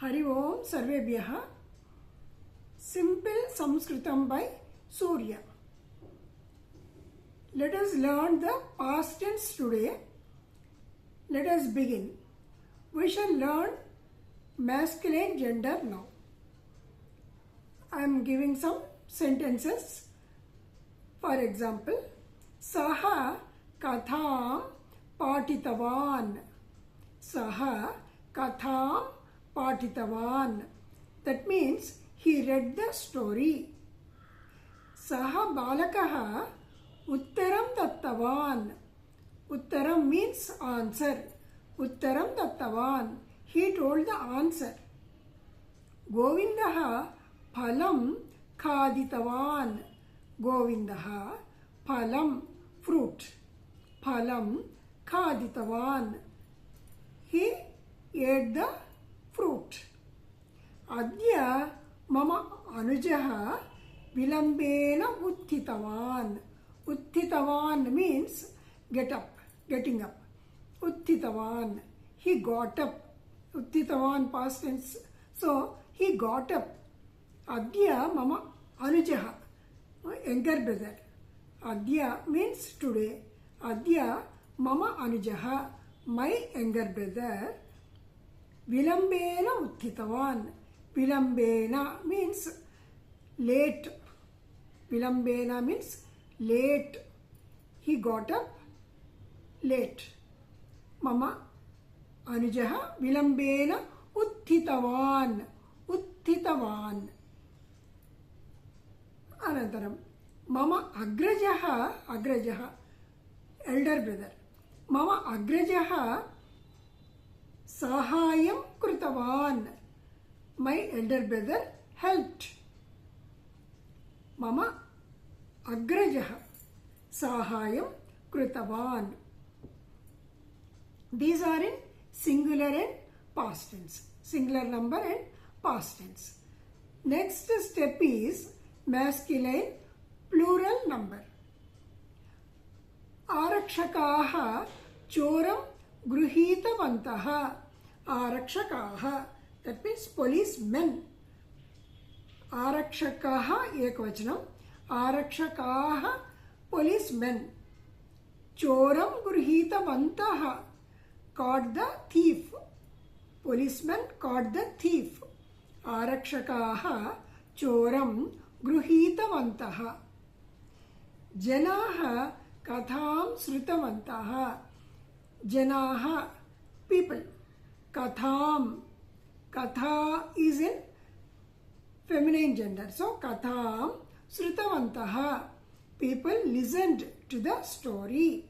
हरि ओम सर्वेभ्यः Simple Sanskritam by Surya. Let us learn the past tense today. Let us begin. We shall learn masculine gender now. I am giving some sentences. For example, Saha Katham Patitavan. Saha Katham Patitavan. That means he read the story. Saha Balakaha Uttaram Dattavan. Uttaram means answer. Uttaram Dattavan. He told the answer. Govindaha Phalam Khaditavan. Govindaha Phalam fruit. Phalam Khaditavan. He ate the fruit. Adya Mama Anujaha Vilambena Uttitavan. Uttitavan means get up, getting up. Uttitavan. He got up. Uttitavan past tense. So he got up. Adya Mama Anujaha. Younger brother. Adya means today. Adya Mama Anujaha. My younger brother. Vilambena Uttitavan. Vilambena means late. Vilambena means late. He got up late. Mama Anujaha Vilambena Uttitavan. Uttitavan. Anantaram. Mama Agrajaha elder brother. Mama Agrajaha Sahayam Krutavan. My elder brother helped. Mama Agrajaha Sahayam Krutavan. These are in singular and past tense. Singular number and past tense. Next step is masculine plural number. Arakshakaha choram gruhitavantaha. Arakshakaha. That means policemen. Arakshakaha ekvachanam. Arakshakaha policemen. Choram gruhitavantaha. Caught the thief. Policemen caught the thief. Arakshakaha choram gruhitavantaha. Janaha katham srutavantaha. Janaha people. Katham. Katha is in feminine gender. So, Katham Srutavantaha. People listened to the story.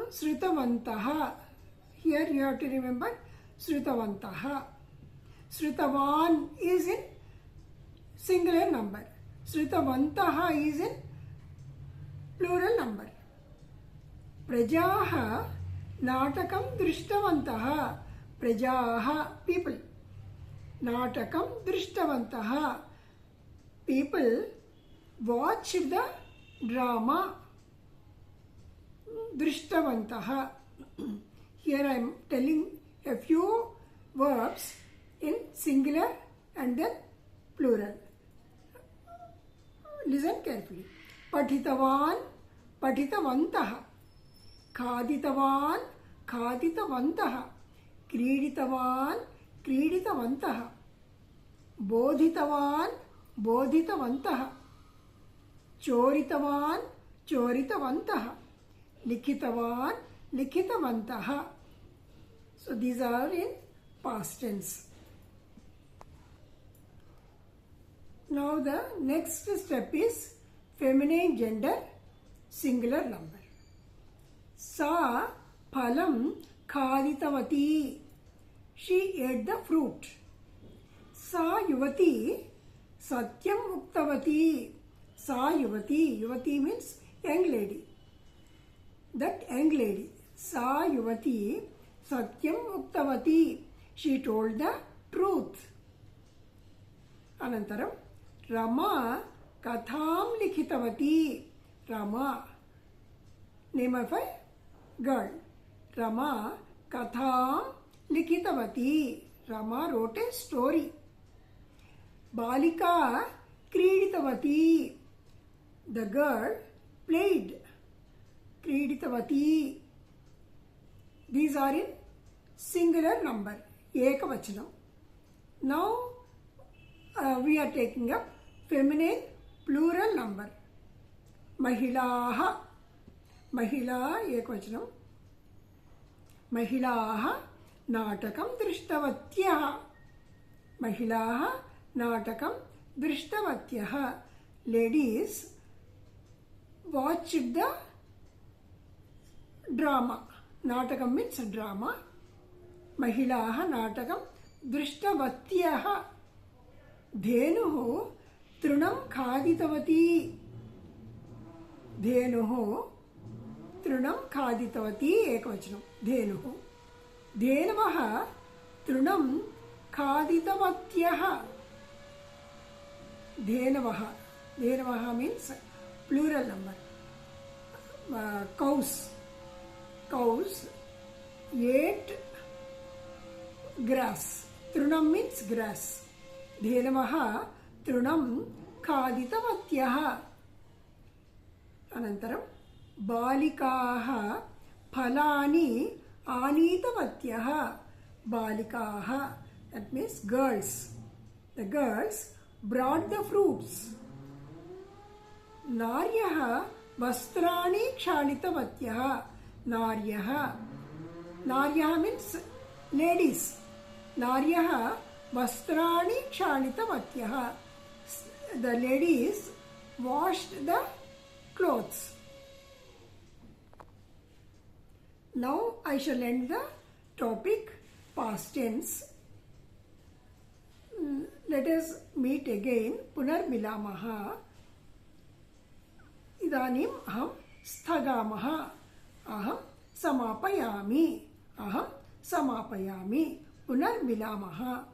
Srutavantaha. Here you have to remember Srutavantaha. Srutavan is in singular number. Srutavantaha is in plural number. Prajaha Natakam Drishtavantaha. Prajaha people. Natakam Drishtavantaha. People watched the drama. Drishtavantaha. Here I am telling a few verbs in singular and then plural. Listen carefully. Patitavan, patitavantaha. Khaditavan, khaditavantaha. Kriditavan, kriditavantaha. Bodhitavan, bodhitavantaha. Choritavan, choritavantaha. Likhitavan, likhitavantaha. So these are in past tense. Now the next step is feminine gender singular number. Sa phalam khaditavati. She ate the fruit. Sa yuvati satyam uktavati. Sa yuvati. Yuvati means young lady. That young lady. Sa yuvati satyam uktavati. She told the truth. Anantaram. Rama katham likhitavati. Rama. Name of a girl. Rama Katham Likhitavati. Rama wrote a story. Balika क्रीडितवती. The girl played. क्रीडितवती. These are in singular number. Ekavachanam. Now we are taking up feminine plural number. Mahilaha. Mahila ekavachanam. Mahilaha नाटकं दृष्टवत्यः. महिलाः नाटकं दृष्टवत्यः. Ladies watched the drama. नाटकं means drama. महिलाः नाटकं दृष्टवत्यः. धेनुः तृणं खादितवती. धेनुः तृणं खादितवती एकवचनं. धेनुः. धेनवः तृणं खादितवत्यः. धेनवः. धेनवः means plural number. Cows. Cows ate grass. Trunam means grass. धेनवः तृणं खादितवत्यः. अनन्तरं बालिकाः फलानि आनीतवत्यः. बालिकाः, that means girls. The girls brought the fruits. नार्यः वस्त्राणि क्षालितवत्यः. नार्यः. नार्यः means ladies. नार्यः वस्त्राणि क्षालितवत्यः. The ladies washed the clothes. Now I shall end the topic past tense. Let us meet again. पुनर्मिलामः. इदानीम् अहं स्थगामः. अहं समापयामि. अहं समापयामि. पुनर्मिलामः.